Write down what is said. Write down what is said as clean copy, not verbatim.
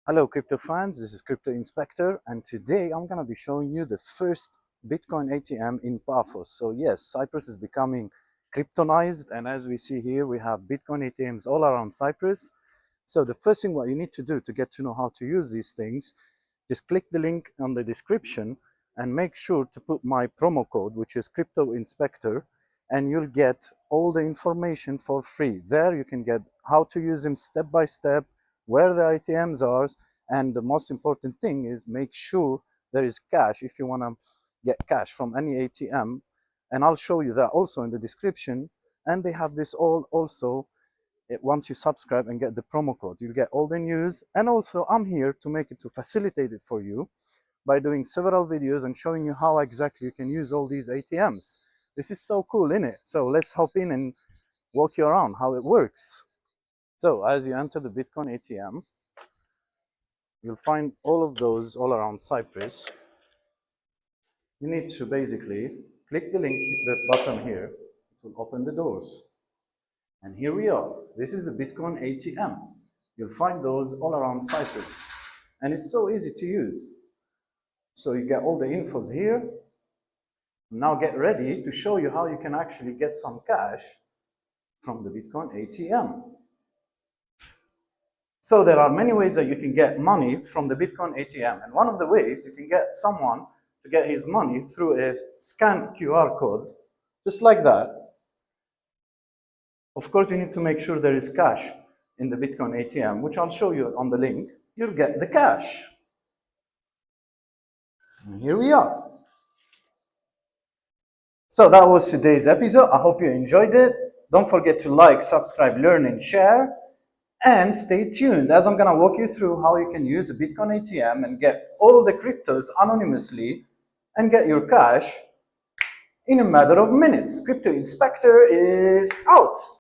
Hello crypto fans, this is Crypto Inspector, and today I'm going to be showing you the first Bitcoin ATM in Paphos. So yes, Cyprus is becoming cryptonized, and as we see here, we have Bitcoin ATMs all around Cyprus. So the first thing what you need to do to get to know how to use these things, just click the link on the description and make sure to put my promo code, which is Crypto Inspector, and you'll get all the information for free. There you can get how to use them step by step, where the ATMs are, and the most important thing is make sure there is cash if you want to get cash from any ATM, and I'll show you that also in the description. And they have this all also once you subscribe and get the promo code, you'll get all the news. And also I'm here to make it to facilitate it for you by doing several videos and showing you how exactly you can use all these ATMs. This is so cool, isn't it? So let's hop in and walk you around how it works. So as you enter the Bitcoin ATM, you'll find all of those all around Cyprus. You need to basically click the link, the button here, it will open the doors. And here we are. This is the Bitcoin ATM. You'll find those all around Cyprus. And it's so easy to use. So you get all the infos here. Now get ready to show you how you can actually get some cash from the Bitcoin ATM. So there are many ways that you can get money from the Bitcoin ATM. And one of the ways you can get someone to get his money through a scanned QR code, just like that. Of course, you need to make sure there is cash in the Bitcoin ATM, which I'll show you on the link. You'll get the cash. And here we are. So that was today's episode. I hope you enjoyed it. Don't forget to like, subscribe, learn, and share. And stay tuned as I'm going to walk you through how you can use a Bitcoin ATM and get all the cryptos anonymously and get your cash in a matter of minutes. Crypto Inspector is out.